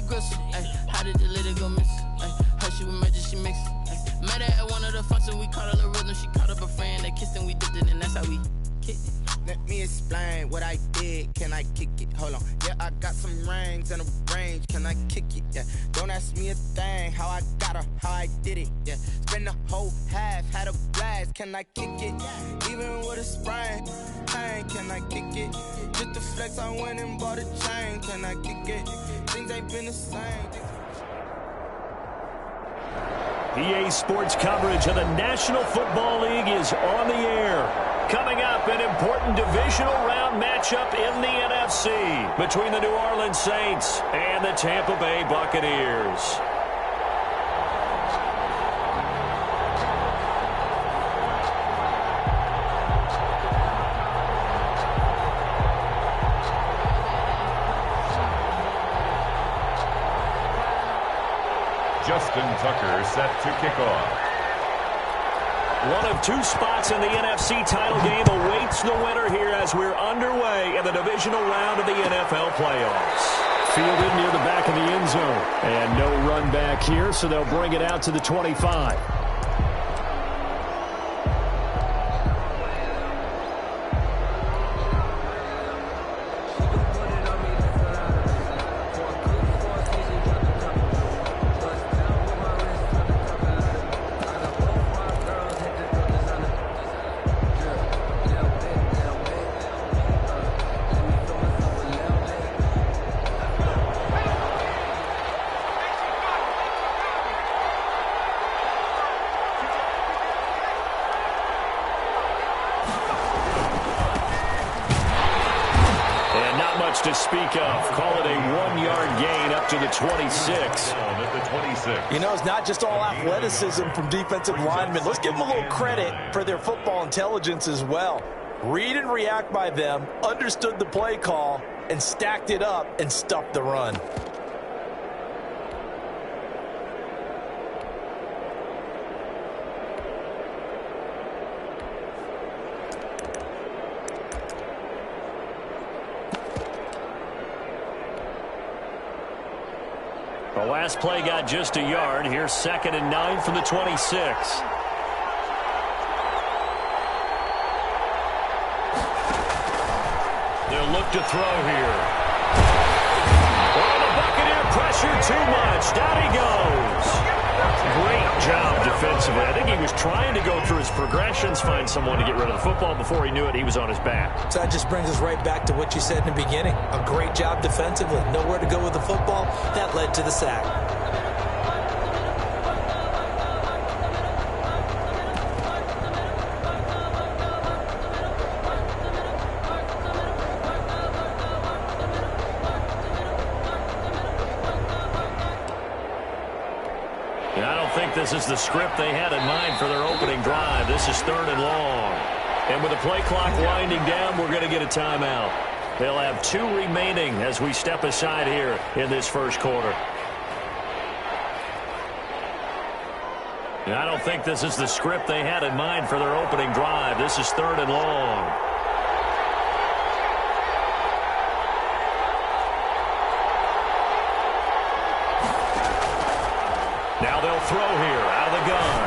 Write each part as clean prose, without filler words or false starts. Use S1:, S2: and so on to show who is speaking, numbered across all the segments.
S1: gristle. How did the lady go miss? Her she was magic, she mixed. Met her at one of the functions, we caught her the rhythm. She caught up a friend, they kissed and we dipped it, and that's how we kicked it.
S2: Let me explain what I did. Can I kick it? Hold on. Yeah, I got some rings and a range. Can I kick it? Yeah. Don't ask me a thing. How I got her, how I did it. Yeah. Spend the whole half, had a blast. Can I kick it? Even with a sprain. Pain, can I kick it? Just to flex, I went and bought a chain. Can I kick it? Things ain't been the same.
S3: EA Sports coverage of the National Football League is on the air. Coming up, an important divisional round matchup in the NFC between the New Orleans Saints and the Tampa Bay Buccaneers.
S4: Justin Tucker set to kick off.
S3: One of two spots in the NFC title game awaits the winner here as we're underway in the divisional round of the NFL playoffs. Fielded near the back of the end zone. And no run back here, so they'll bring it out to the 25. To speak of. Call it a 1-yard gain up to the 26.
S5: You know, it's not just all athleticism from defensive linemen. Let's give them a little credit for their football intelligence as well. Read and react by them, understood the play call, and stacked it up and stuffed the run.
S3: The last play got just a yard. Here's 2nd and 9 from the 26. They'll look to throw here. Oh, the Buccaneer pressure too much. Down he goes. Great job defensively. I think he was trying to go through his progressions, find someone to get rid of the football. Before he knew it, he was on his back.
S5: So that just brings us right back to what you said in the beginning. A great job defensively. Nowhere to go with the football. That led to the sack.
S3: This is the script they had in mind for their opening drive. This is 3rd and long. And with the play clock winding down, we're going to get a timeout. They'll have 2 remaining as we step aside here in this first quarter. And I don't think this is the script they had in mind for their opening drive. This is 3rd and long. Now they'll throw here out of the gun.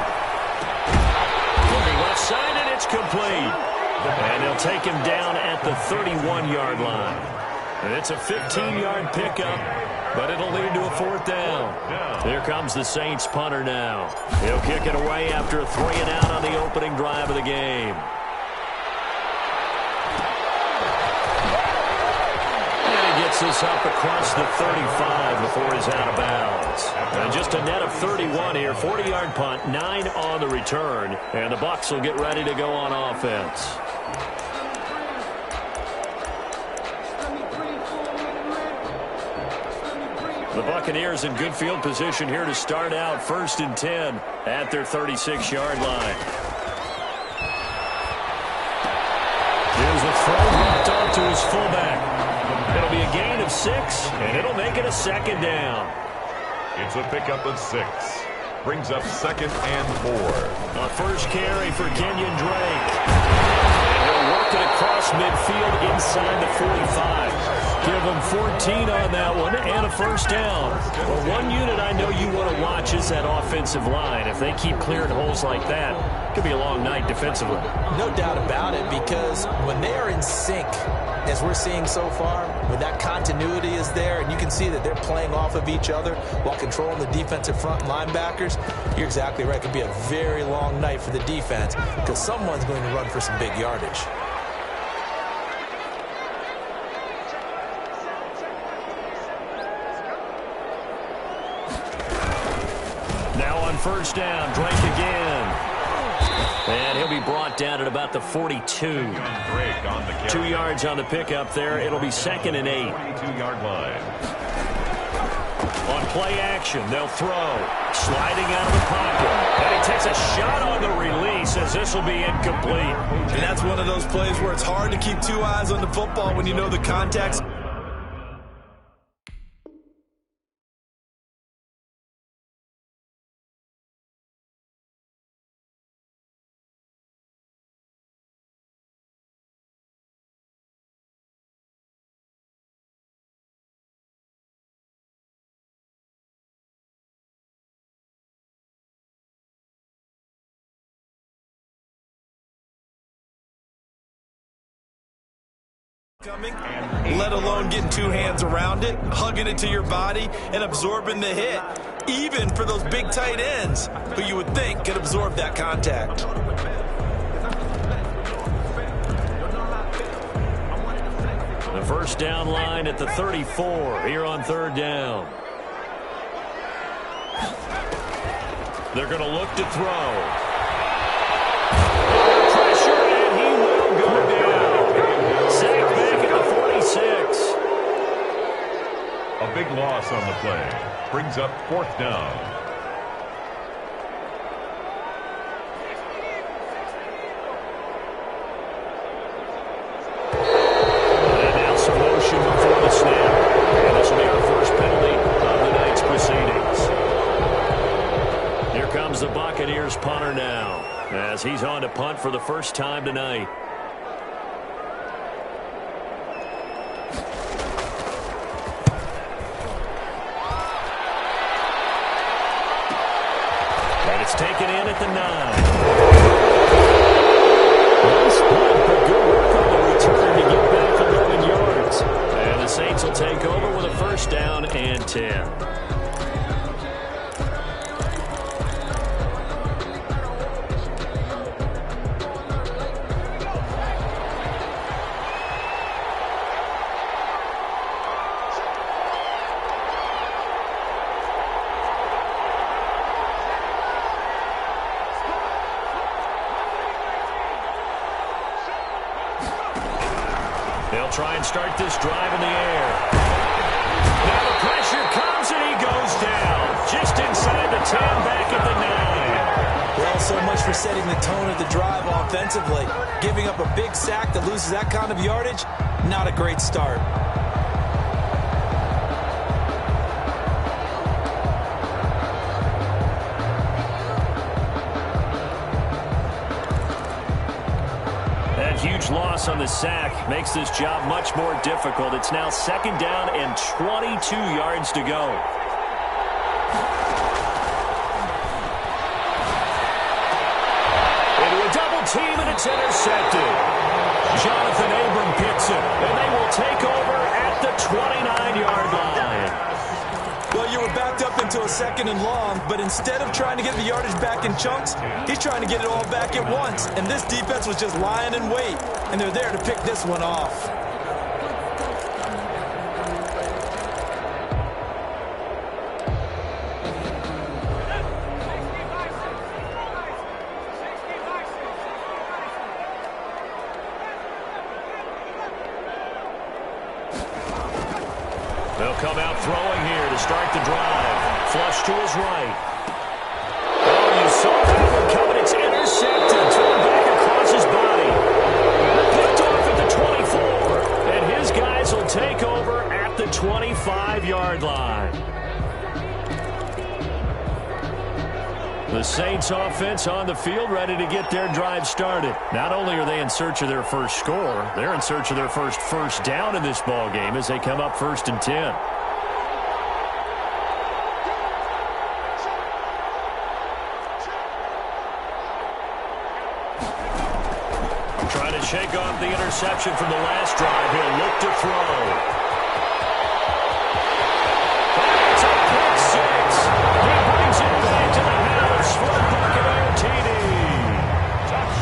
S3: Looking left side, and it's complete. And they'll take him down at the 31-yard line. And it's a 15-yard pickup, but it'll lead to a 4th down. Here comes the Saints punter now. He'll kick it away after a 3 and out on the opening drive of the game. Gets this up across the 35 before he's out of bounds. And just a net of 31 here. 40-yard punt, 9 on the return. And the Bucs will get ready to go on offense. The Buccaneers in good field position here to start out 1st and 10 at their 36-yard line. Here's a throw dropped off to his fullback. It'll be a gain of 6, and it'll make it a 2nd down.
S4: It's a pickup of 6. Brings up 2nd and 4.
S3: A first carry for Kenyon Drake. And he'll work it across midfield inside the 45. Give them 14 on that one and a first down. Well, one unit I know you want to watch is that offensive line. If they keep clearing holes like that, it could be a long night defensively.
S5: No doubt about it, because when they are in sync, as we're seeing so far, when that continuity is there and you can see that they're playing off of each other while controlling the defensive front linebackers, you're exactly right. It could be a very long night for the defense because someone's going to run for some big yardage.
S3: Now on first down, Drake again. And he'll be brought down at about the 42. 2 yards on the pickup there. It'll be 2nd and 8.
S4: 22-yard line.
S3: On play action, they'll throw. Sliding out of the pocket. And he takes a shot on the release as this will be incomplete.
S5: And that's one of those plays where it's hard to keep 2 eyes on the football when you know the contact's. Coming, let alone getting 2 hands around it, hugging it to your body, and absorbing the hit, even for those big tight ends who you would think could absorb that contact.
S3: The first down line at the 34 here on 3rd down. They're going to look to throw. Pressure, and he will go down. Sacked back at the 46.
S4: A big loss on the play. Brings up 4th down.
S3: And now some motion before the snap. And this will be our first penalty of the night's proceedings. Here comes the Buccaneers punter now, as he's on to punt for the first time tonight. And it's taken in at the 9. Nice punt, but good work on the return to get back 11 yards. And the Saints will take over with a first down and 10. They'll try and start this drive in the air. Now the pressure comes and he goes down. Just inside the 10, back at the 9.
S5: Well, so much for setting the tone of the drive offensively. Giving up a big sack that loses that kind of yardage, not a great start.
S3: Huge loss on the sack makes this job much more difficult. It's now 2nd down and 22 yards to go. Into a double team, and it's intercepted. Jonathan Abram picks it, and they will take over at the 29-yard line.
S5: Well, you were backed up into a 2nd and long, but instead of trying to get the yardage back in chunks, he's trying to get it all back at once. And this defense was just lying in wait, and they're there to pick this one off.
S3: They'll come out throwing here to start the drive. Flush to his right. Oh, you saw that one coming. It's intercepted. Thrown back across his body. Picked off at the 24. And his guys will take over at the 25-yard line. The Saints offense on the field, ready to get their drive started. Not only are they in search of their first score, they're in search of their first down in this ball game as they come up 1st and 10. Trying to shake off the interception from the last drive. He'll look to throw. It's a pick six. He brings it back to the house for a Buccaneer TD.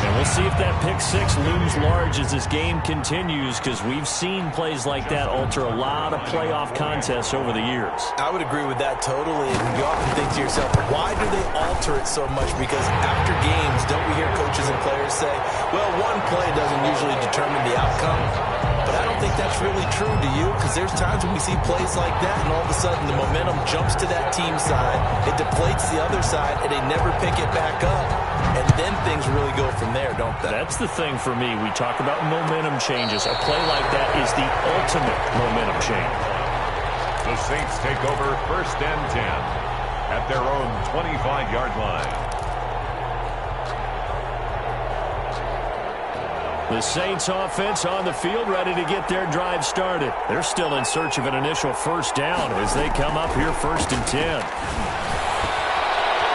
S3: And we'll see if that pick six looms large as this game continues, because we've seen plays like that alter a lot of playoff contests over the years.
S5: I would agree with that totally. And you often think to yourself, why do they alter it so much? Because after games, don't we hear coaches and players say, well, one play doesn't usually determine the outcome. But I don't think that's really true, do you? Because there's times when we see plays like that, and all of a sudden the momentum jumps to that team side. It deflates the other side, and they never pick it back up. And then things really go from there, don't they?
S3: That's the thing for me. We talk about momentum changes. A play like that is the ultimate momentum change.
S4: The Saints take over 1st and 10 at their own 25-yard line.
S3: The Saints offense on the field, ready to get their drive started. They're still in search of an initial first down as they come up here 1st and 10.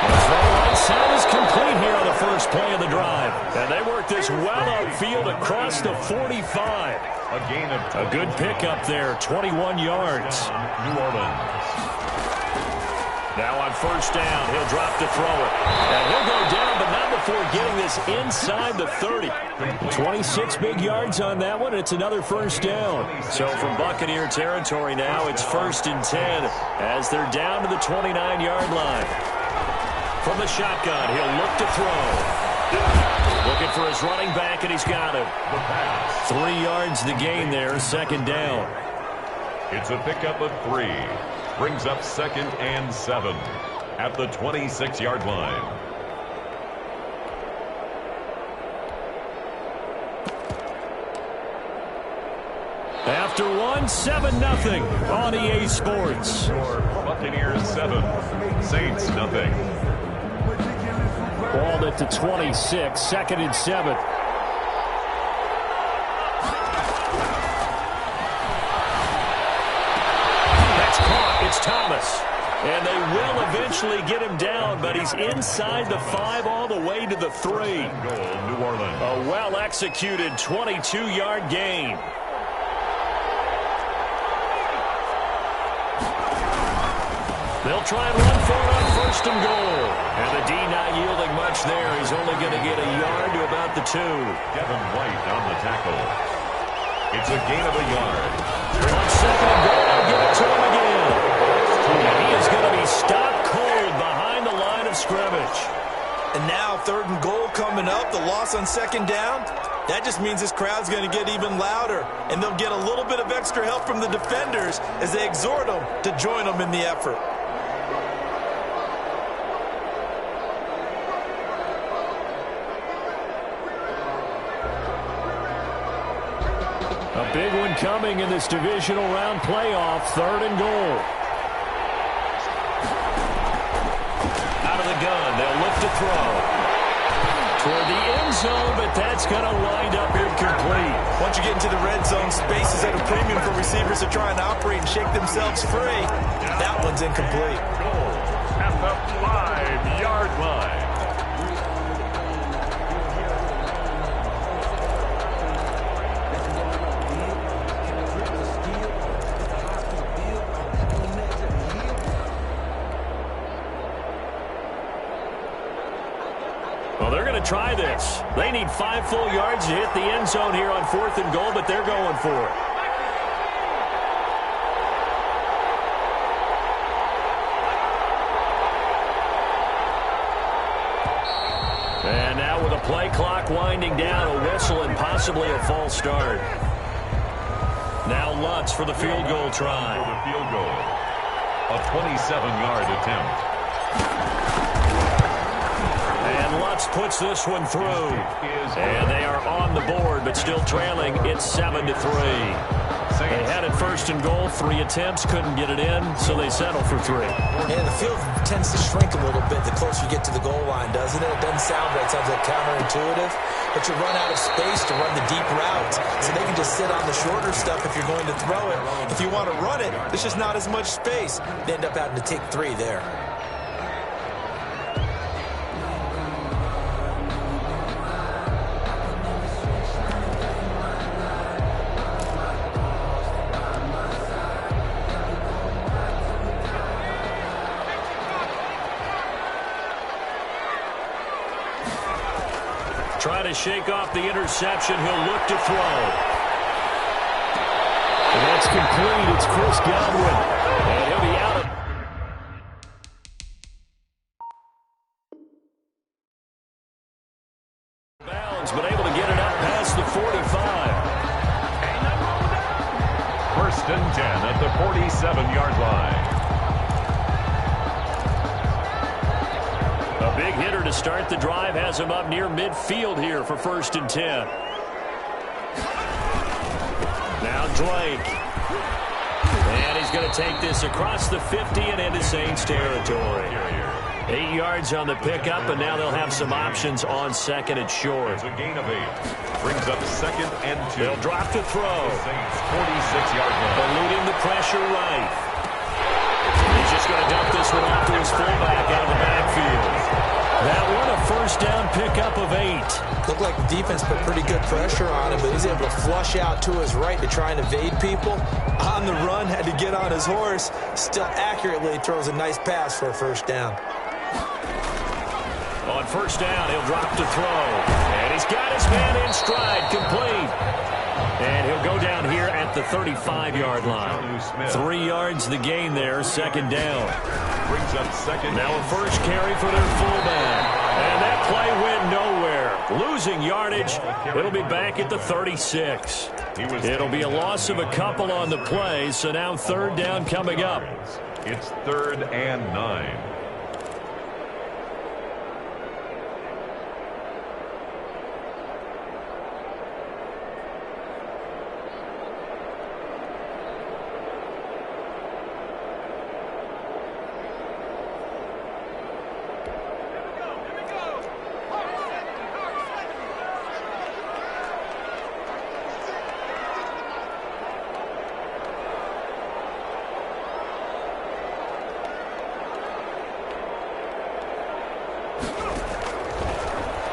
S3: The throw right side is complete here on the first play of the drive. And they work this well upfield across the 45.
S4: A gain of
S3: a good pickup there, 21 yards.
S4: New Orleans.
S3: Now on first down, he'll drop to throw it. And he'll go down, but not before getting this inside the 30. 26 big yards on that one. It's another first down. So from Buccaneer territory now, it's 1st and 10 as they're down to the 29-yard line. From the shotgun, he'll look to throw. Looking for his running back, and he's got him. 3 yards the gain there, 2nd down.
S4: It's a pickup of 3. Brings up 2nd and 7 at the 26-yard line.
S3: After one, 7-0 on EA Sports.
S4: Buccaneers 7, Saints nothing.
S3: Balled at the 26, 2nd and 7. It's Thomas, and they will eventually get him down, but he's inside the 5 all the way to the 3.
S4: Goal, New Orleans.
S3: A well-executed 22-yard gain. They'll try and run for it on 1st and goal. And the D not yielding much there. He's only going to get a yard to about the 2.
S4: Kevin White on the tackle. It's a gain of a yard.
S3: On 2nd and goal, they'll give it to him again. And he is going to be stopped cold behind the line of scrimmage.
S5: And now 3rd and goal coming up, the loss on 2nd down. That just means this crowd's going to get even louder, and they'll get a little bit of extra help from the defenders as they exhort them to join them in the effort.
S3: A big one coming in this divisional round playoff, 3rd and goal. Out of the gun, they'll look to throw. Toward the end zone, but that's going to wind up incomplete.
S5: Once you get into the red zone, space is at a premium for receivers to try and operate and shake themselves free. That one's incomplete.
S4: Goal at the 5-yard line.
S3: Well, they're going to try this. They need 5 full yards to hit the end zone here on 4th and goal, but they're going for it. And now with a play clock winding down, a whistle and possibly a false start. Now Lutz for the field goal try.
S4: For the field goal. A 27-yard attempt.
S3: And Lutz puts this one through. And they are on the board, but still trailing. It's 7-3. They had it first and goal, 3 attempts, couldn't get it in, so they settle for 3.
S5: And the field tends to shrink a little bit the closer you get to the goal line, doesn't it? It doesn't sound right. It sounds like counterintuitive. But you run out of space to run the deep routes, so they can just sit on the shorter stuff if you're going to throw it. If you want to run it, there's just not as much space. They end up having to take 3 there.
S3: Try to shake off the interception. He'll look to throw. And that's complete. It's Chris Godwin. And he'll be out of bounds, but able to get it up past the 45.
S4: First and 10 at the 47-yard line.
S3: A big hitter to start the drive has him up near midfield here for first and 10. Now Drake. And he's going to take this across the 50 and into Saints territory. 8 yards on the pickup, and now they'll have some options on second and short.
S4: It's a gain of 8. Brings up second and 2.
S3: They'll drop to throw.
S4: Saints 46-yard line.
S3: Eluding the pressure right. He's just going to dump this one off to his fullback out of the backfield. That one a first down pickup of 8.
S5: Looked like the defense put pretty good pressure on him, but he's able to flush out to his right to try and evade people. On the run, had to get on his horse. Still accurately throws a nice pass for a first down.
S3: On first down, he'll drop to throw. And he's got his man in stride, complete. And he'll go down here at the 35-yard line. 3 yards the gain there, second down.
S4: Brings up second.
S3: Now a first carry for their fullback. And that play went nowhere. Losing yardage. It'll be back at the 36. It'll be a loss of a couple on the play, so now third down coming up.
S4: It's 3rd and 9.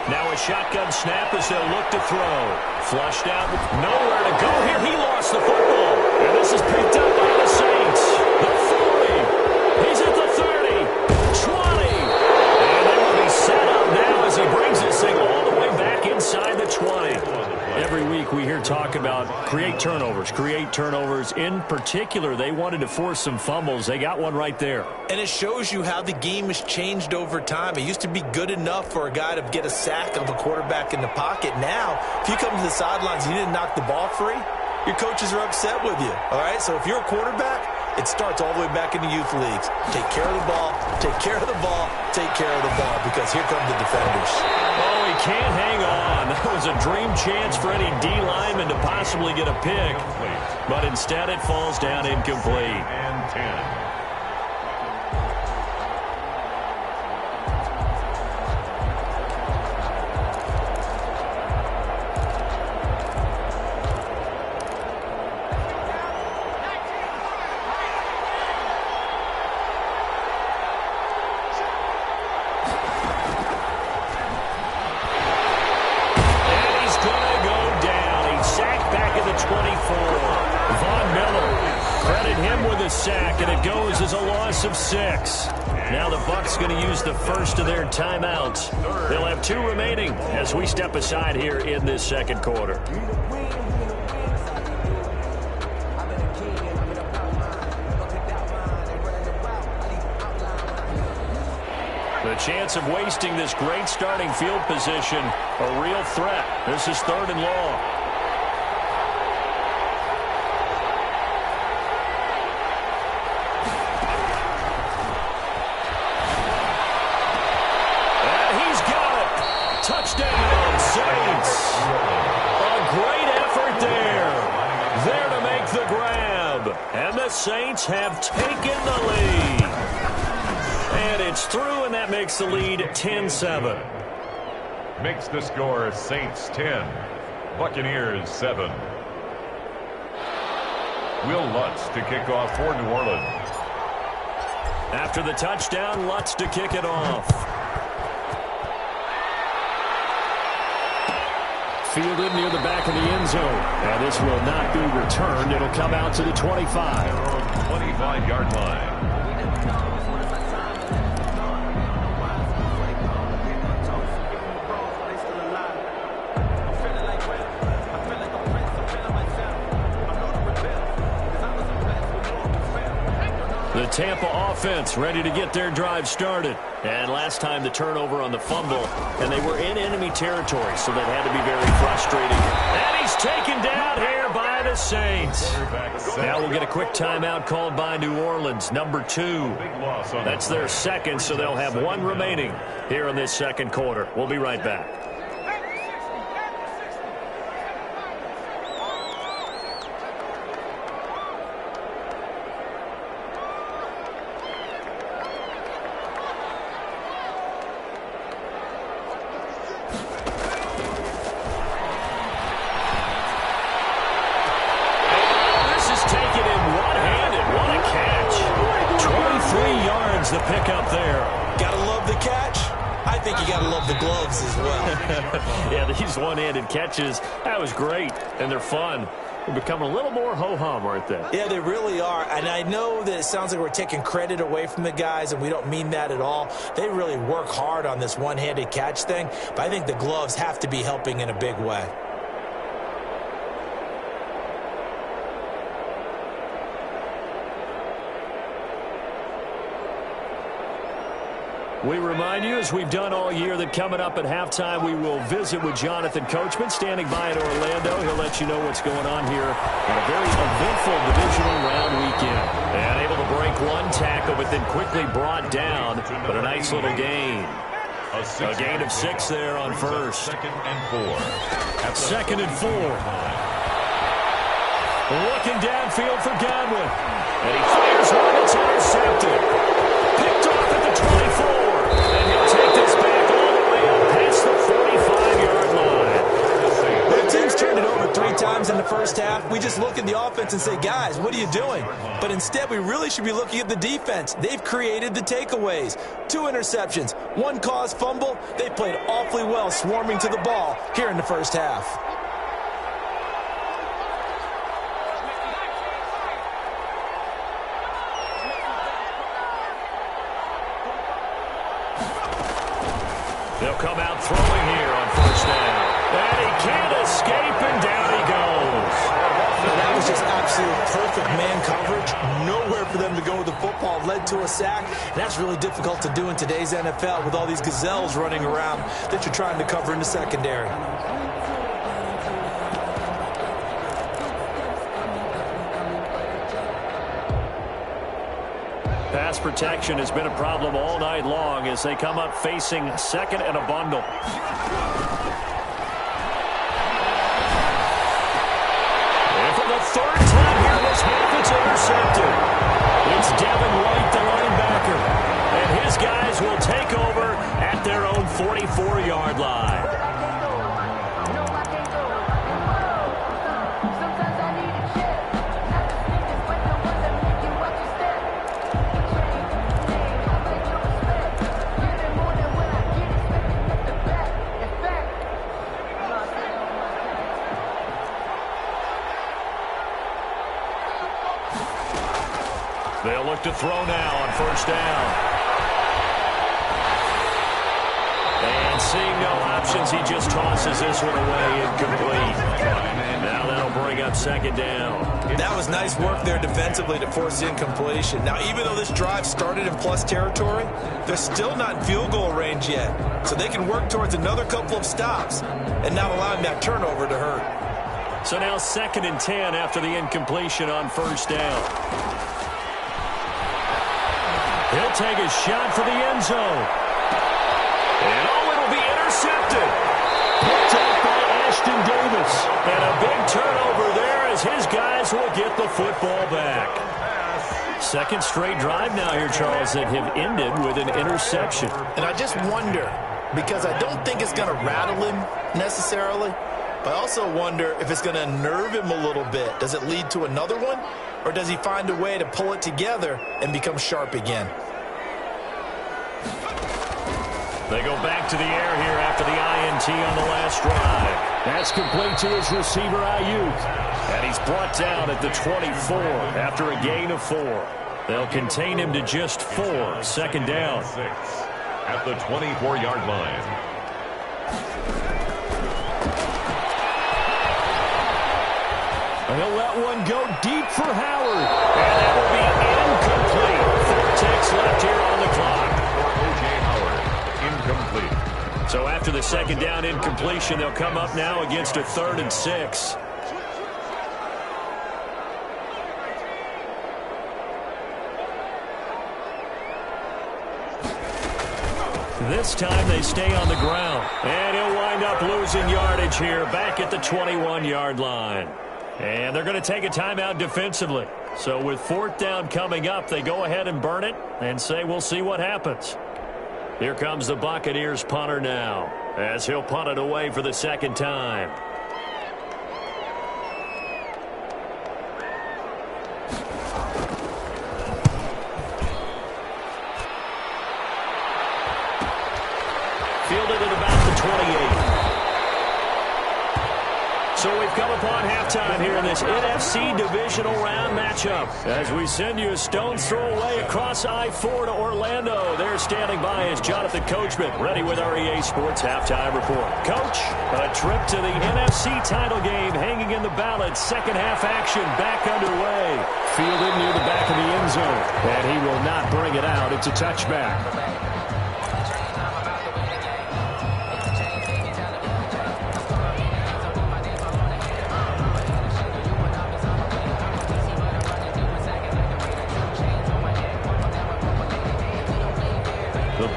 S3: Now a shotgun snap as they'll look to throw. Flushed out, nowhere to go here. He lost the football. And this is picked up by the Saints. The 40. He's at the 30. 20. And they will be set up now as he brings this thing all the way back inside the 20. Every week we hear talk about create turnovers. In particular, they wanted to force some fumbles. They got one right there.
S5: And it shows you how the game has changed over time. It used to be good enough for a guy to get a sack of a quarterback in the pocket. Now, if you come to the sidelines and you didn't knock the ball free, your coaches are upset with you. All right? So if you're a quarterback, it starts all the way back in the youth leagues. Take care of the ball, take care of the ball, take care of the ball, because here come the defenders.
S3: Oh, he can't hang on. That was a dream chance for any D lineman to possibly get a pick. But instead it falls down incomplete.
S4: And 10.
S3: Of 6. Now the Bucs going to use the first of their timeouts. They'll have 2 remaining as we step aside here in this second quarter. The chance of wasting this great starting field position, a real threat. This is 3rd and long. Touchdown, Saints. A great effort there. There to make the grab. And the Saints have taken the lead. And it's through, and that makes the lead 10-7.
S4: Makes the score Saints 10, Buccaneers 7. Will Lutz to kick off for New Orleans.
S3: After the touchdown, Lutz to kick it off. Fielded near the back of the end zone. And this will not be returned. It'll come out to the 25.
S4: 25-yard line.
S3: The Tampa offense ready to get their drive started. And last time the turnover on the fumble, and they were in enemy territory, so that had to be very frustrating. And he's taken down here by the Saints. Now we'll get a quick timeout called by New Orleans, number 2. That's their second, so they'll have one remaining here in this second quarter. We'll be right back.
S5: The pickup there. Gotta love the catch. I think you gotta love the gloves as well.
S3: Yeah, these one-handed catches, that was great, and they're fun. They're becoming a little more ho-hum, aren't they?
S5: Yeah, they really are. And I know that it sounds like we're taking credit away from the guys, and we don't mean that at all. They really work hard on this one-handed catch thing, but I think the gloves have to be helping in a big way.
S3: We remind you, as we've done all year, that coming up at halftime, we will visit with Jonathan Coachman, standing by in Orlando. He'll let you know what's going on here on a very eventful divisional round weekend. And able to break one tackle, but then quickly brought down, but a nice little gain. A gain of 6 there on first.
S4: Second and 4.
S3: Second and 4. Looking downfield for Godwin. And he fires one that's intercepted. Picked off at the 24. And he'll take this back all the way up past the 45-yard line.
S5: The team's turned it over 3 times in the first half. We just look at the offense and say, guys, what are you doing? But instead, we really should be looking at the defense. They've created the takeaways. 2 interceptions, 1 caused fumble. They played awfully well swarming to the ball here in the first half.
S3: They'll come out throwing here on first down. And he can't escape, and down he goes.
S5: That was just absolute perfect man coverage. Nowhere for them to go with the football. Led to a sack. And that's really difficult to do in today's NFL with all these gazelles running around that you're trying to cover in the secondary.
S3: Pass protection has been a problem all night long as they come up facing second and a bundle. And for the 3rd time here this half, it's intercepted. It's Devin White, the linebacker. And his guys will take over at their own 44-yard line. They'll look to throw now on first down. And seeing no options, he just tosses this one away incomplete. Now that'll bring up second down.
S5: That was nice work there defensively to force incompletion. Now, even though this drive started in plus territory, they're still not in field goal range yet. So they can work towards another couple of stops and not allowing that turnover to hurt.
S3: So now 2nd and 10 after the incompletion on first down. He'll take a shot for the end zone. And it'll be intercepted. Picked up by Ashton Davis. And a big turnover there as his guys will get the football back. Second straight drive now here, Charles, that have ended with an interception.
S6: And I just wonder, because I don't think it's going to rattle him necessarily, but I also wonder if it's going to nerve him a little bit. Does it lead to another one, or does he find a way to pull it together and become sharp again?
S3: They go back to the air here after the INT on the last drive. That's complete to his receiver, Ayuk. And he's brought down at the 24 after a gain of 4. They'll contain him to just 4. Second down.
S4: 6 at the 24-yard line.
S3: He'll let one go deep for Howard. And that will be incomplete. 4 ticks left here on the clock.
S4: Incomplete.
S3: So after the second down incompletion, they'll come up now against a 3rd and 6. This time they stay on the ground. And he'll wind up losing yardage here back at the 21-yard line. And they're going to take a timeout defensively. So with 4th down coming up, they go ahead and burn it and say we'll see what happens. Here comes the Buccaneers punter now, as he'll punt it away for the second time. Fielded at about the 28. So we've come upon halftime here in this NFC divisional round matchup. As we send you a stone's throw away across I-4 to Orlando. There standing by is Jonathan Coachman, ready with our EA Sports Halftime Report. Coach, a trip to the NFC title game hanging in the balance. Second half action back underway. Fielded near the back of the end zone. And he will not bring it out. It's a touchback.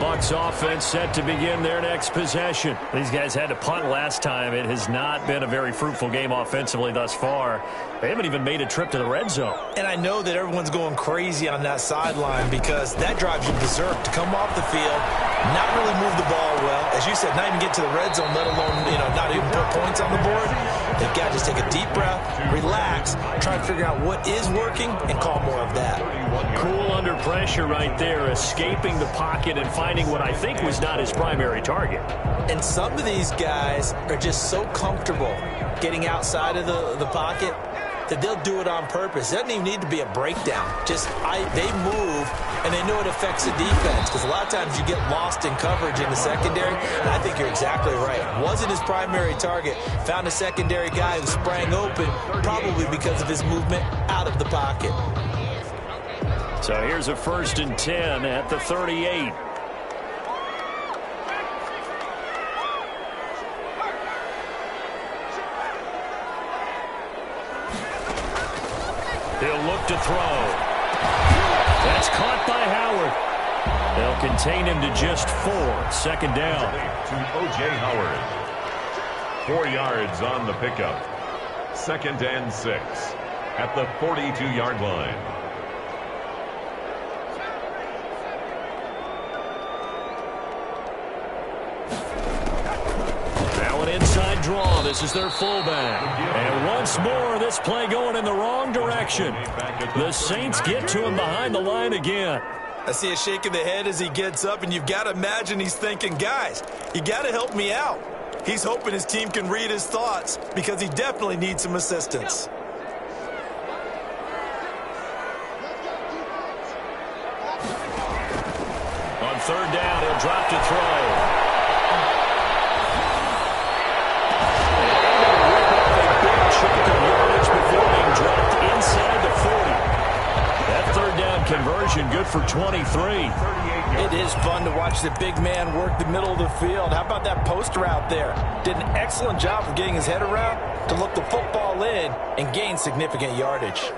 S3: Bucs offense set to begin their next possession. These guys had to punt last time. It has not been a very fruitful game offensively thus far. They haven't even made a trip to the red zone.
S6: And I know that everyone's going crazy on that sideline because that drives you berserk to come off the field, not really move the ball well. As you said, not even get to the red zone, let alone, not even put points on the board. They've got to just take a deep breath, relax, try to figure out what is working, and call more of that.
S3: Cool under pressure right there, escaping the pocket and finding what I think was not his primary target.
S6: And some of these guys are just so comfortable getting outside of the pocket that they'll do it on purpose. It doesn't even need to be a breakdown. They move, and they know it affects the defense because a lot of times you get lost in coverage in the secondary, and I think you're exactly right. Wasn't his primary target. Found a secondary guy who sprang open, probably because of his movement out of the pocket.
S3: So here's a 1st and 10 at the 38. He'll look to throw. That's caught by Howard. They'll contain him to just 4. Second down.
S4: To O.J. Howard. 4 yards on the pickup. 2nd and 6 at the 42-yard line.
S3: Now an inside draw. This is their fullback. And once more, this play going in the wrong direction. The Saints get to him behind the line again.
S6: I see a shake of the head as he gets up, and you've got to imagine he's thinking, guys, you got to help me out. He's hoping his team can read his thoughts because he definitely needs some assistance.
S3: On 3rd down, he'll drop to throw. Conversion good for 23.
S5: It is fun to watch the big man work the middle of the field. How about that post route there? Did an excellent job of getting his head around to look the football in and gain significant yardage.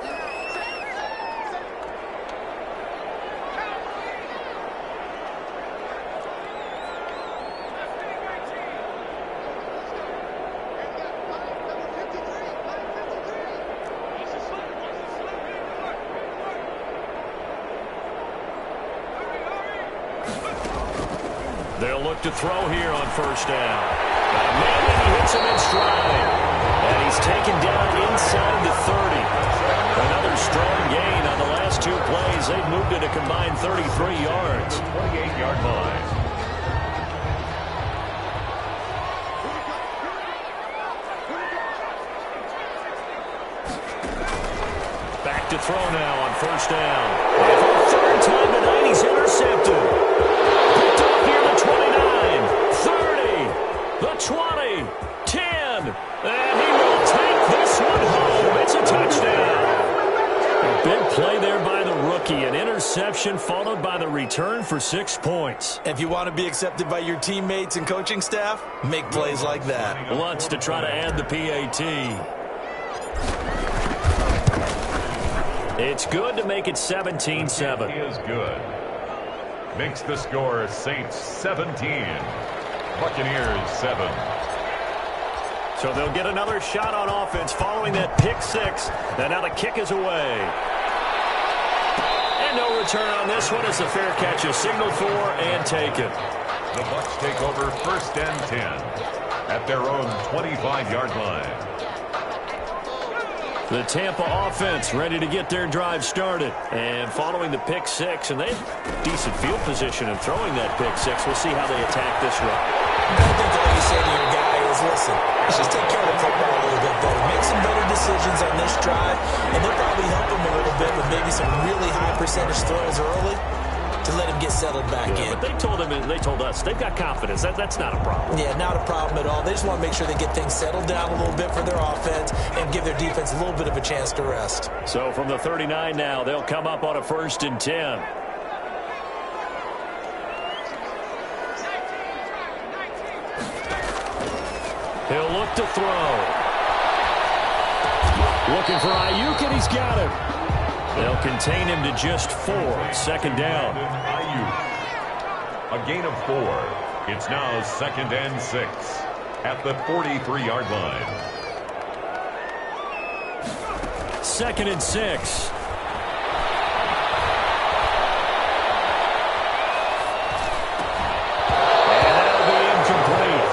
S3: They'll look to throw here on first down. And he hits him in stride. And he's taken down inside the 30. Another strong gain on the last 2 plays. They've moved it a combined 33 yards.
S4: 28-yard line.
S3: Back to throw now on first down. And for the 3rd time tonight, he's intercepted. Picked up here the 29, 30, the 20, 10. And he will take this one home. It's a touchdown. A big play there by the rookie. An interception followed by the return for 6 points.
S6: If you want to be accepted by your teammates and coaching staff, make plays like that.
S3: Wants to try to add the PAT. It's good to make it 17-7.
S4: He is good. Makes the score Saints 17. Buccaneers 7.
S3: So they'll get another shot on offense following that pick 6. And now the kick is away. And no return on this one as the fair catch is signaled for and taken.
S4: The Bucs take over 1st and 10 at their own 25-yard line.
S3: The Tampa offense ready to get their drive started. And following the pick 6, and they have decent field position in throwing that pick 6. We'll see how they attack this run.
S6: I think all you say to your guy is, listen, let's just take care of the football a little bit better. Make some better decisions on this drive, and they'll probably help him a little bit with maybe some really high percentage throws early to let him get settled back in.
S3: But they told us they've got confidence. That's not a problem.
S6: Yeah, not a problem at all. They just want to make sure they get things settled down a little bit for their offense and give their defense a little bit of a chance to rest.
S3: So from the 39 now, they'll come up on a 1st and 10. He'll look to throw. Looking for Ayuk, and he's got him. They'll contain him to just 4. 2nd down.
S4: Ayuk. A gain of 4. It's now 2nd and 6 at the 43-yard line.
S3: 2nd and 6. And that'll be incomplete.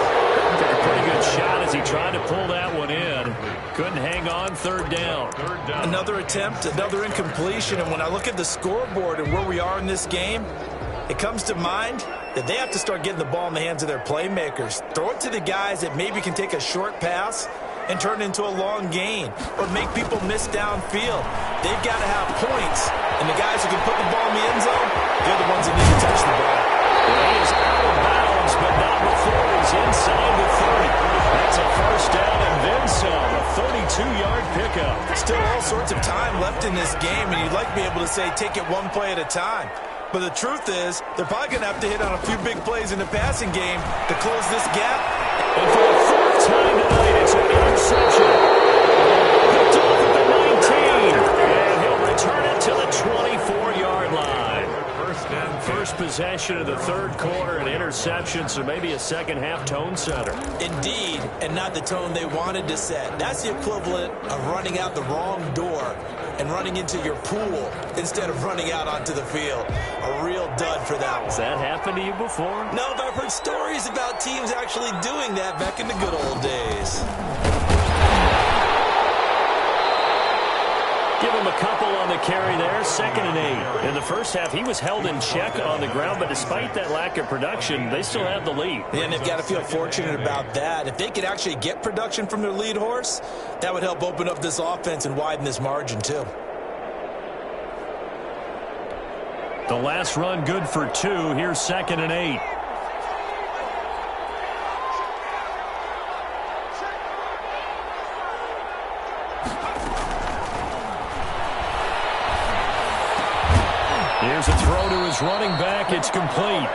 S3: Took a pretty good shot as he tried to pull that one in. Couldn't hang on. 3rd down.
S6: Another attempt, another incompletion, and when I look at the scoreboard and where we are in this game, it comes to mind that they have to start getting the ball in the hands of their playmakers. Throw it to the guys that maybe can take a short pass and turn it into a long gain or make people miss downfield. They've got to have points, and the guys who can put the ball in the end zone, they're the ones that need to touch the ball.
S3: Well, he is out of bounds, but not before he's inside the 30. That's a 1st down and then some. A 32-yard pickup.
S6: Still all sorts of time left in this game, and you'd like to be able to say take it one play at a time. But the truth is, they're probably going to have to hit on a few big plays in the passing game to close this gap.
S3: And for the 4th time tonight, it's an interception. Picked off at the 19. And he'll return it to the 24-yard line. First possession of the 3rd quarter, an interception, so maybe a second-half tone setter.
S6: Indeed, and not the tone they wanted to set. That's the equivalent of running out the wrong door and running into your pool instead of running out onto the field. A real dud for that one.
S3: Has that happened to you before?
S6: No, but I've heard stories about teams actually doing that back in the good old days.
S3: Give him a couple on the carry there, 2nd and 8. In the first half, he was held in check on the ground, but despite that lack of production, they still have the lead.
S6: Yeah, and they've got to feel fortunate about that. If they could actually get production from their lead horse, that would help open up this offense and widen this margin too.
S3: The last run good for 2. Here's 2nd and 8. Here's a throw to his running back. It's complete.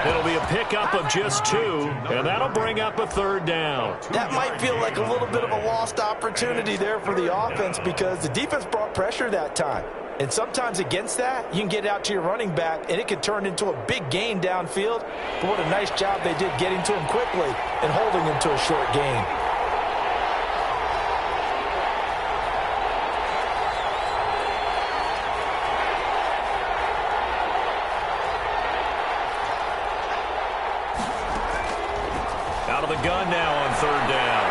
S3: It'll be a pickup of just 2, and that'll bring up a 3rd down.
S6: That might feel like a little bit of a lost opportunity there for the offense because the defense brought pressure that time. And sometimes against that, you can get out to your running back, and it could turn into a big gain downfield. But what a nice job they did getting to him quickly and holding him to a short gain.
S3: Out of the gun now on third down.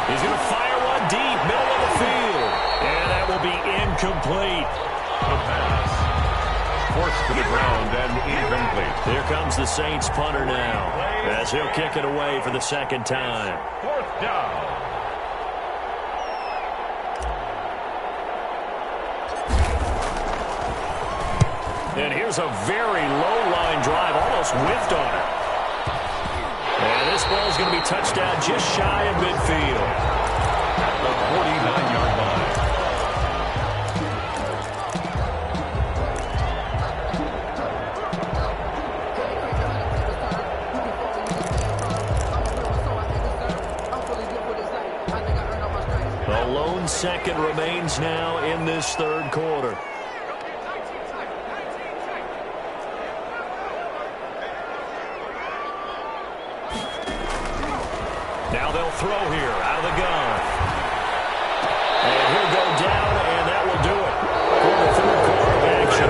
S3: He's going to fire one deep, middle of the field. And that will be incomplete.
S4: The pass. Forced to the ground and incomplete.
S3: Here comes the Saints punter now, as he'll kick it away for the second time.
S4: Fourth down.
S3: And here's a very low-line drive, almost whiffed on it. And this ball's going to be touched down just shy of midfield.
S4: At the 49-yard line.
S3: The lone second remains now in this third quarter. Now they'll throw here out of the gun. And he'll go down, and that will do it for the third quarter of action.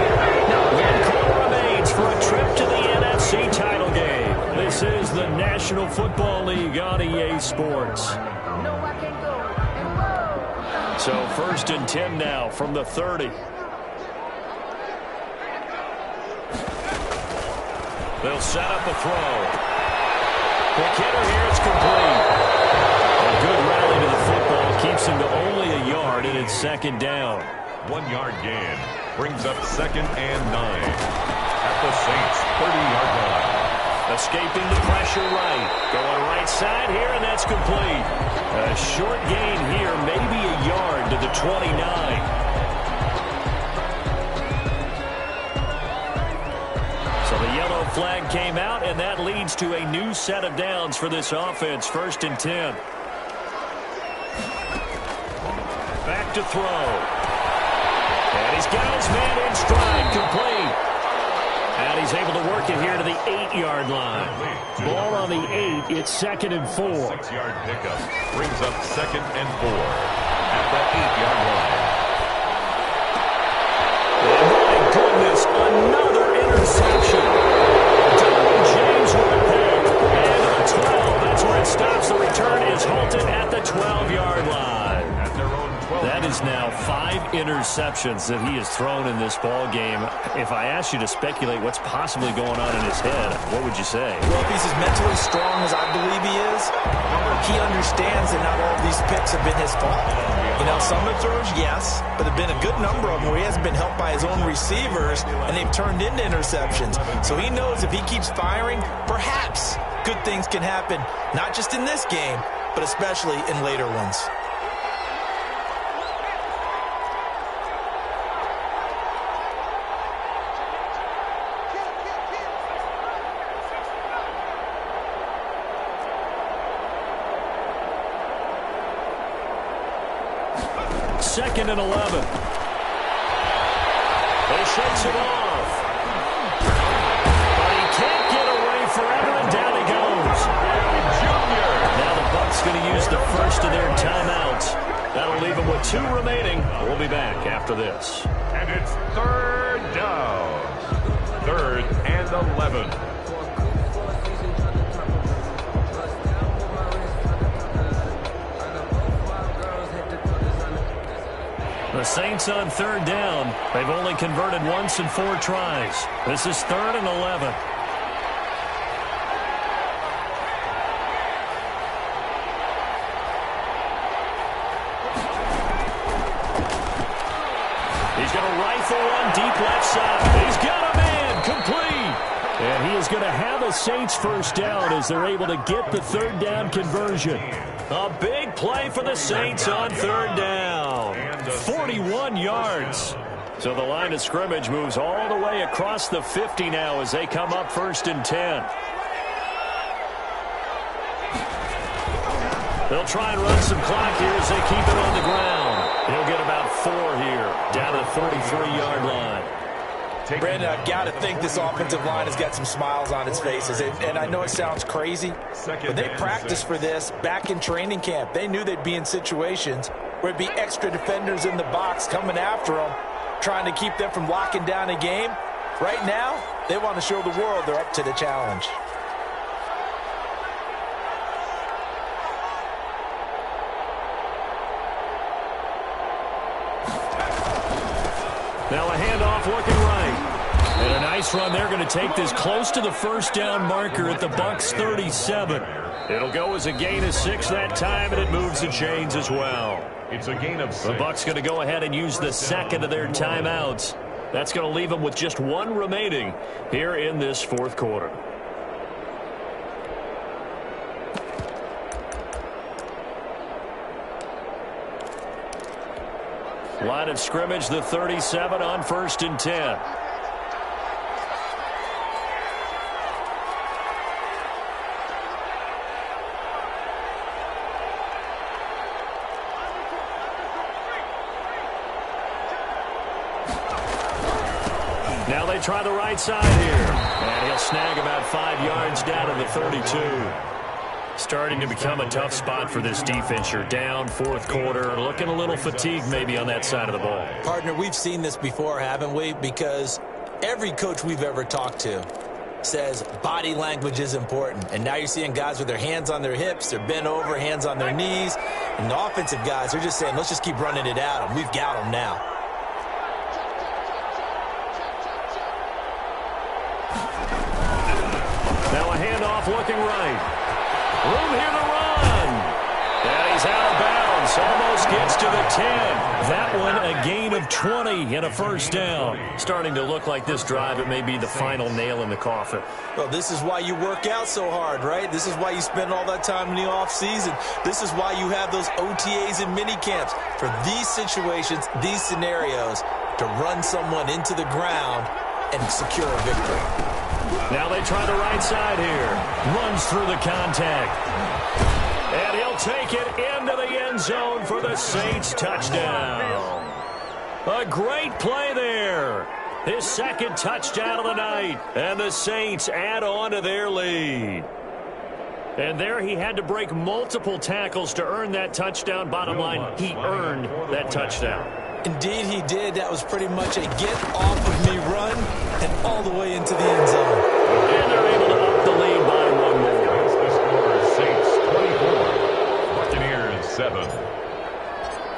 S3: One quarter remains for a trip to the NFC title game. This is the National Football League on EA Sports. So 1st and 10 now from the 30. They'll set up a throw. McKinnon here, it's complete. A good rally to the football keeps him to only a yard, and it's second down.
S4: 1 yard gain brings up 2nd and 9 at the Saints' 30-yard line.
S3: Escaping the pressure right. Going right side here, and that's complete. A short gain here, maybe a yard to the 29. So the yellow flag came out, and that leads to a new set of downs for this offense. 1st and 10. Back to throw. And he's got his man in stride, complete. And he's able to work it here to the 8-yard line. Ball on the 8. It's 2nd and 4.
S4: 6-yard pickup brings up 2nd and 4 at the 8-yard line.
S3: Oh, my goodness, another interception. Derwin James with a pick. And to the 12. That's where it stops. The return is halted at the 12-yard line.
S4: At their own 12.
S3: That is now 5 interceptions that he has thrown in this ball game. If I asked you to speculate what's possibly going on in his head, what would you say?
S6: Well, if he's as mentally strong as I believe he is, he understands that not all of these picks have been his fault. You know, some of the throws, yes, but there have been a good number of them where he hasn't been helped by his own receivers, and they've turned into interceptions. So he knows if he keeps firing, perhaps good things can happen, not just in this game, but especially in later ones.
S3: Second and 11. He shakes it off. But he can't get away forever, and down he goes. Now the Bucs going to use the first of their timeouts. That'll leave them with 2 remaining. We'll be back after this.
S4: And it's 3rd down. 3rd and 11.
S3: The Saints on 3rd down. They've only converted once in 4 tries. This is 3rd and 11. He's going to rifle one deep left side. He's got a man, complete. And he is going to have a Saints first down as they're able to get the 3rd down conversion. A big play for the Saints on 3rd down. 41 yards. So the line of scrimmage moves all the way across the 50 now as they come up 1st and 10. They'll try and run some clock here as they keep it on the ground. He'll get about 4 here, down to the 43-yard line.
S6: Brandon, I've got to think this offensive line has got some smiles on its faces. And I know it sounds crazy, but they practiced for this back in training camp. They knew they'd be in situations where it'd be extra defenders in the box coming after them, trying to keep them from locking down a game. Right now, they want to show the world they're up to the challenge.
S3: Now a handoff looking right. And a nice run. They're going to take this close to the first down marker at the Bucs 37. It'll go as a gain of 6 that time, and it moves the chains as well.
S4: It's a gain of 6.
S3: The Bucs going to go ahead and use the second of their timeouts. That's going to leave them with just 1 remaining here in this fourth quarter. Line of scrimmage, the 37 on 1st and 10. Now they try the right side here. And he'll snag about 5 yards down to the 32. Starting to become a tough spot for this defense. You're down fourth quarter, looking a little fatigued maybe on that side of the ball.
S6: Partner, we've seen this before, haven't we? Because every coach we've ever talked to says body language is important. And now you're seeing guys with their hands on their hips, they're bent over, hands on their knees. And the offensive guys are just saying, let's just keep running it out, and we've got them now.
S3: Now a handoff looking right. Room here to run. And he's out of bounds. Almost gets to the 10. That one a gain of 20 and a first down. Starting to look like this drive, it may be the final nail in the coffin.
S6: Well, this is why you work out so hard, right? This is why you spend all that time in the offseason. This is why you have those OTAs and mini camps. For these situations, these scenarios, to run someone into the ground and secure a victory.
S3: Now they try the right side here. Runs through the contact. And he'll take it into the end zone for the Saints touchdown. A great play there. His second touchdown of the night. And the Saints add on to their lead. And there he had to break multiple tackles to earn that touchdown. Bottom line, he earned that touchdown.
S6: Indeed he did. That was pretty much a get-off-of-me run and all the way into the end zone.
S3: And they're able to up the lead by 1 more.
S4: The score, Saints 24, Buccaneers 7.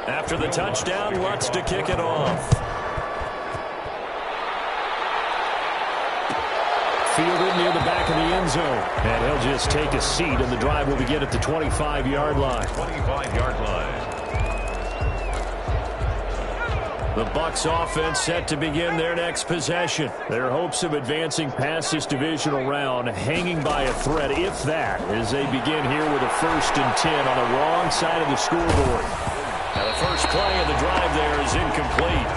S3: After the touchdown, Lutz to kick it off. Fielded near the back of the end zone. And he'll just take a seat, and the drive will begin at the 25-yard line.
S4: 25-yard line.
S3: The Bucs offense set to begin their next possession. Their hopes of advancing past this divisional round hanging by a thread, if that, as they begin here with a 1st and 10 on the wrong side of the scoreboard. Now the first play of the drive there is incomplete.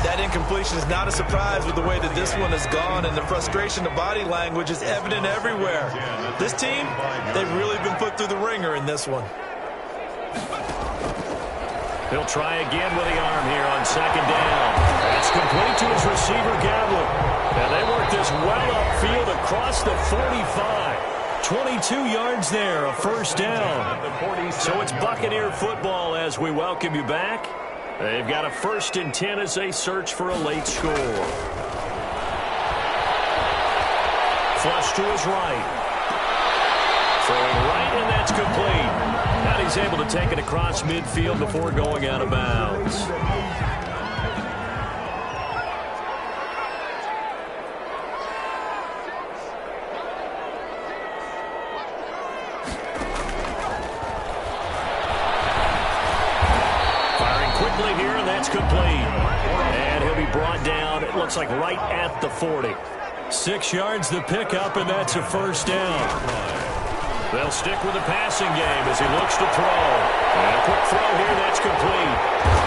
S6: That incompletion is not a surprise with the way that this one has gone, and the frustration of body language is evident everywhere. This team, they've really been put through the ringer in this one.
S3: He'll try again with the arm here on 2nd down. That's complete to his receiver, Gadwin. And they work this well upfield across the 45. 22 yards there, a first down. So it's Buccaneer football as we welcome you back. They've got a 1st and 10 as they search for a late score. Flush to his right. Throwing right, and that's complete. And he's able to take it across midfield before going out of bounds. Firing quickly here, and that's complete. And he'll be brought down, it looks like right at the 40. 6 yards the pickup, and that's a first down. They'll stick with the passing game as he looks to throw. And a quick throw here, that's complete.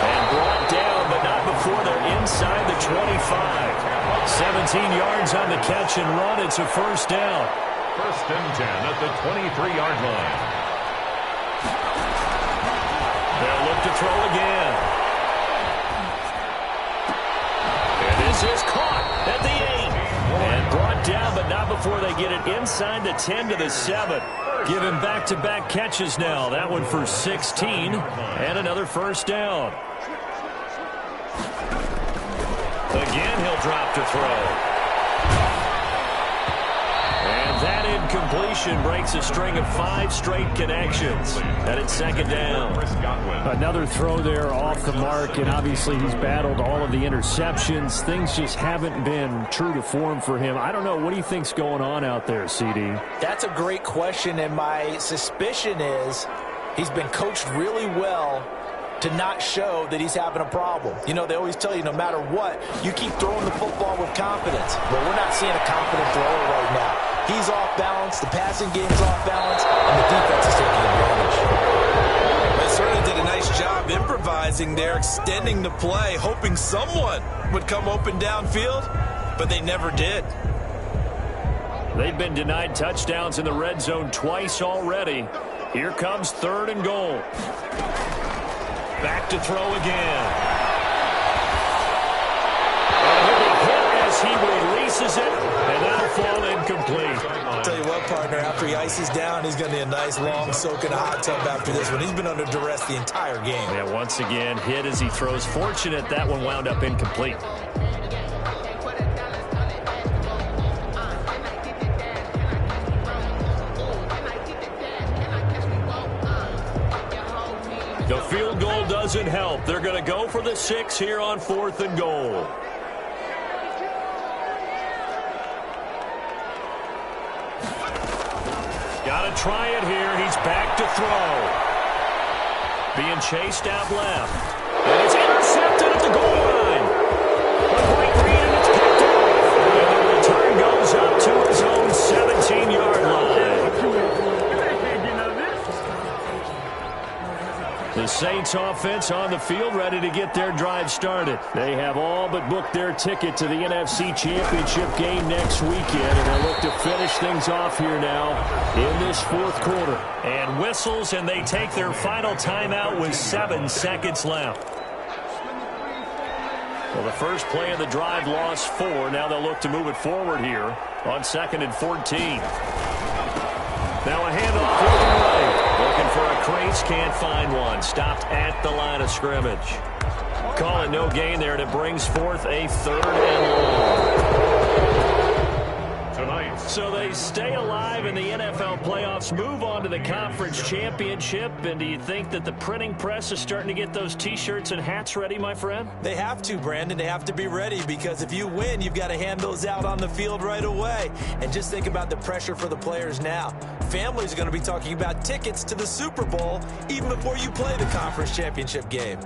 S3: And brought down, but not before they're inside the 25. 17 yards on the catch and run. It's a first down.
S4: 1st and 10 at the 23-yard line.
S3: They'll look to throw again. And this is caught at the 8. And brought down, but not before they get it inside the 10 to the 7. Give him back-to-back catches now. That one for 16 and another first down. Again, he'll drop to throw. And that incompletion breaks a string of 5 straight connections. And it's second down.
S7: Another throw there off the mark, and obviously he's battled all of the interceptions. Things just haven't been true to form for him. I don't know. What do you think's going on out there, CD?
S6: That's a great question, and my suspicion is he's been coached really well to not show that he's having a problem. You know, they always tell you no matter what, you keep throwing the football with confidence. But we're not seeing a confident thrower right now. He's off balance, the passing game's off balance, and the defense is taking advantage.
S5: They certainly did a nice job improvising there, extending the play, hoping someone would come open downfield, but they never did.
S3: They've been denied touchdowns in the red zone twice already. Here comes 3rd and goal. Back to throw again. And he'll be hit as he releases it, and that'll fall incomplete.
S5: I'll tell you what, partner, after he ices down, he's going to need a nice long soak in a hot tub after this one. He's been under duress the entire game.
S3: Yeah, once again, hit as he throws. Fortunate that one wound up incomplete. The field goal doesn't help. They're going to go for the 6 here on 4th and goal. Got to try it here. He's back to throw. Being chased out left. And it's intercepted at the goal line. A great read, and it's picked off. And the return goes up to his own 17-yard line. The Saints offense on the field, ready to get their drive started. They have all but booked their ticket to the NFC Championship game next weekend, and they look to finish things off here now in this 4th quarter. And whistles, and they take their final timeout with 7 seconds left. Well, the first play of the drive lost 4. Now they'll look to move it forward here on 2nd and 14. Now a handoff looking right. Looking for a crease, can't find one. Stopped at the line of scrimmage. Call it no gain there, and it brings forth a 3rd and long. So they stay alive in the NFL playoffs, move on to the conference championship. And do you think that the printing press is starting to get those T-shirts and hats ready, my friend?
S6: They have to, Brandon. They have to be ready, because if you win, you've got to hand those out on the field right away. And just think about the pressure for the players now. Families are going to be talking about tickets to the Super Bowl even before you play the conference championship game.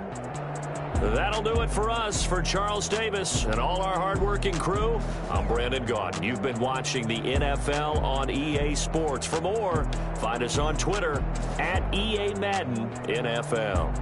S3: That'll do it for us. For Charles Davis and all our hardworking crew, I'm Brandon Gaudin. You've been watching the NFL on EA Sports. For more, find us on Twitter @EA Madden NFL.